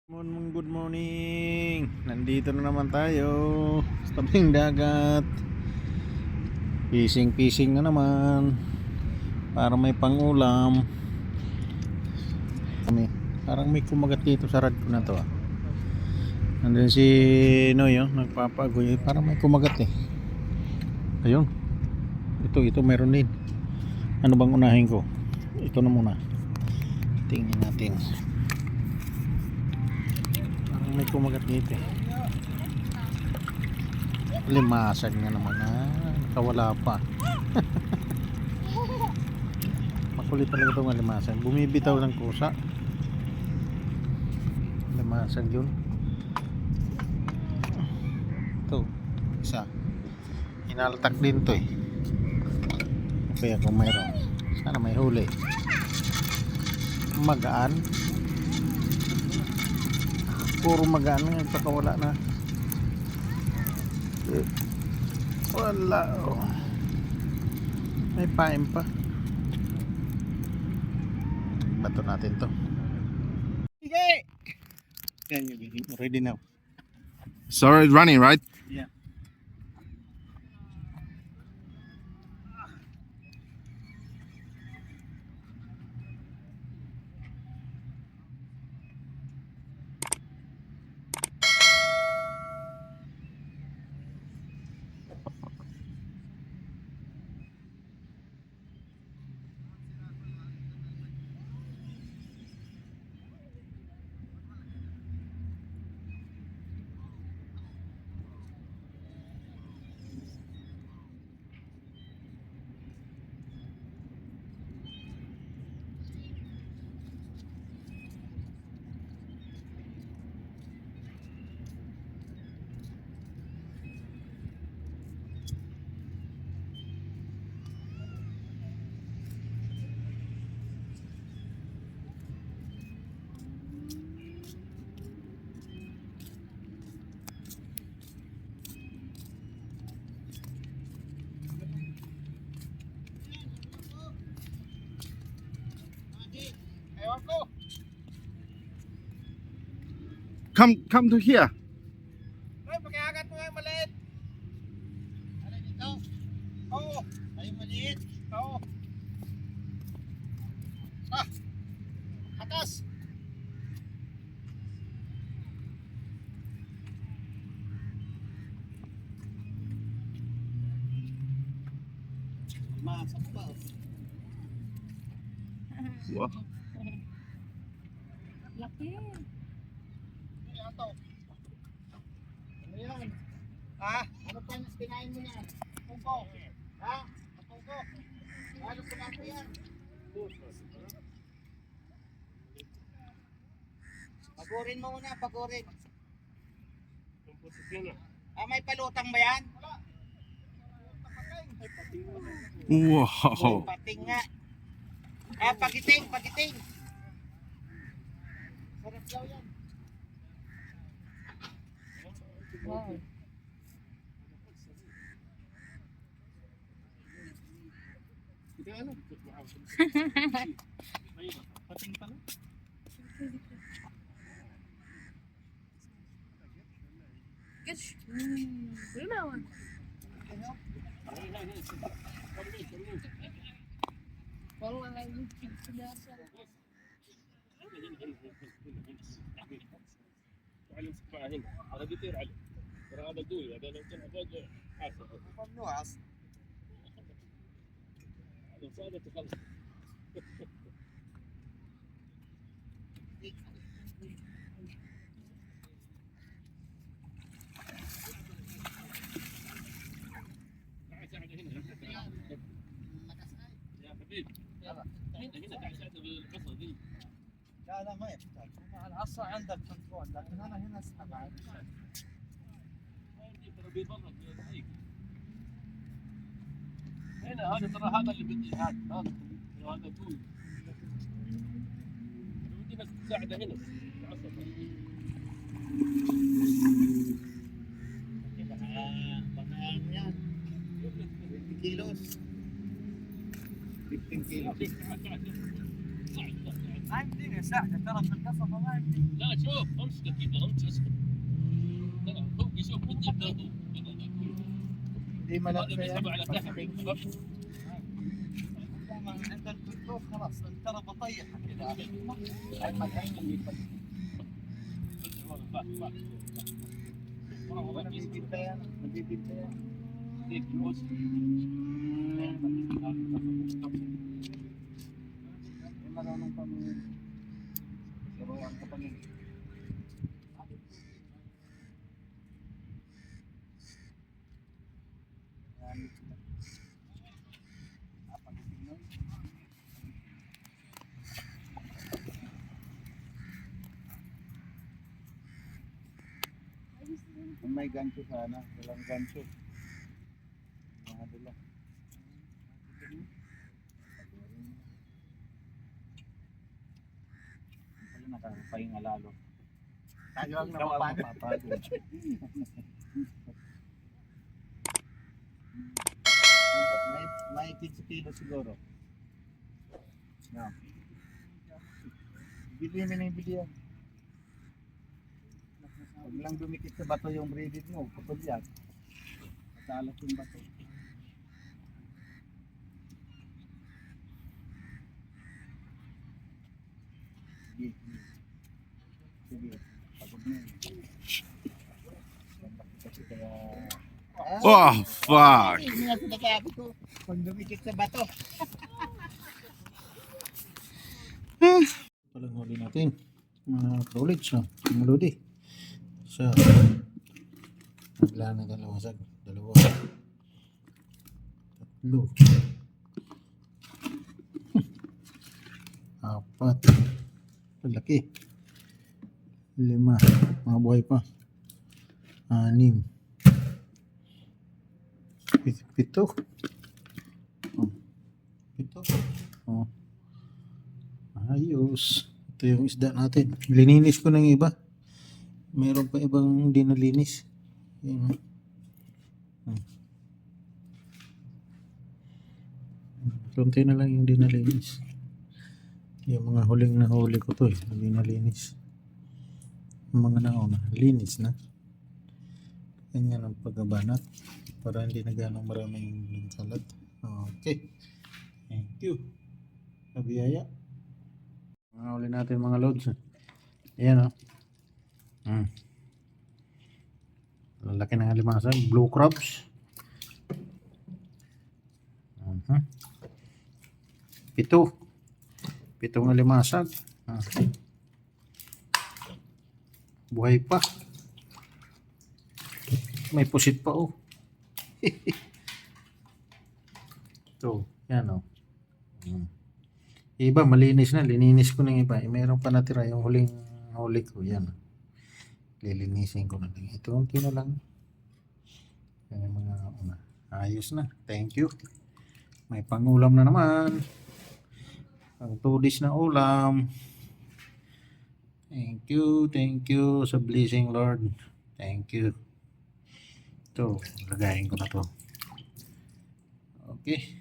Good morning. Nandito na naman tayo sa tabing dagat. Fishing na naman para may pangulam. Parang may kumagat dito sa rad ko na to. Nandun si Noy, nagpapagoy. Parang may kumagat eh. Ayun. Ito meron din. Ano bang unahin ko? Ito na muna. Tingnan natin. May kumagat dito eh. Limasag nga naman nakawala pa. Makulit talaga itong limasag. Bumibitaw ng kusa. Limasag yun. Ito isa inaltak din to eh. Kaya kung mayroon, sana may huli. Magaan, puro magaan nga, ipakawala na. Wala oh. May paim pa. Bato natin to. Sige! Ready now. Sorry, running, right? Yeah. Come to here. Ay, pakiagat mo yung maliit. Ano dito? Oo. Ay, maliit. Oo. Atas. Masak pa. Wow. Laki. Ano yan? Ha? Ano pa yung kinain mo yan? Tungko. Ha? Tungko. Ano pa natin yan? Pagurin mo muna, pagurin. May palutang ba yan? Wow. Pating nga. Pagiting. Sarap daw yan. Wow. Pating pala. Gosh. Lumawan. والله لا يمكن سلاسل. علي امسك معه هنا هذا بيطير عليه ترى هذا قوي هذا لو كان فوق حاسه ممنوع اصلا. هذا صادت خلص يا حبيبي هنا تعال ساعده بالقصه دي. لا ما يحتاج. مع العصا عندك كنترول لكن انا هنا اسحب عادي. ترى بيضرب هيك هنا هذا ترى هذا اللي بدي هذا قوي بدي بس تساعده هنا العصا Baka ano yan? 50 kilos. 15 kilos. تعال لا شوف امسك كذا امسك اسكت. لا هو يشوف انت بتاخذ. Hindi هذا malaki yan. بيسحب على تحت. عند البلوك خلاص ترى بطيحها كذا. Nabibinta yan. Nabibinta yan. Marunong pa mo yun. Laruan ka pa yun. Kung may gancho sana, walang gancho. Mahadala. Pala nakakapahinga lalo. Tayo ang napapagod. May 15 kilo siguro. No. Bili mo na yung bili yan. Huwag lang dumikit sa bato yung braided mo, kapag yan. Matalas yung bato. Sige, sige. Pagod mo yun. Kasi kaya... Oh, fuck. Hindi nga sinasabi ko. Pag dumikit sa bato. Palang huli natin. Mga college, mga lodi. So, nagla na dalawa sag. Dalawa. Tatlo. Apat. Laki. 5. Mga buhay pa. 6. 7. Oh. 7. Oh. Ayos. Ito yung isda natin. Lininis ko ng iba. Meron pa ibang hindi nalinis. Yan. Konti na lang yung hindi nalinis. Yung mga huling nahuli ko to hindi nalinis. Yung mga nauna, linis na. Ganyan ang paggabanat para hindi na ganong maraming kalat. Okay. Thank you. Kabiyaya. Mga huli natin mga loads. Ayan lalaki ng alimasag, blue crabs. 7 ng alimasag. Buhay pa. May pusit pa ito, yan iba malinis na, lininis ko ng iba. Meron pa natira yung huli ko, yan. Lilinisin ko na lang. Ito, unti na lang. Yan yung mga ayos na. Thank you. May pangulam na naman. Pang 2 days na ulam. Thank you sa blessing Lord. Thank you. Ito, lagayin ko na to. Okay.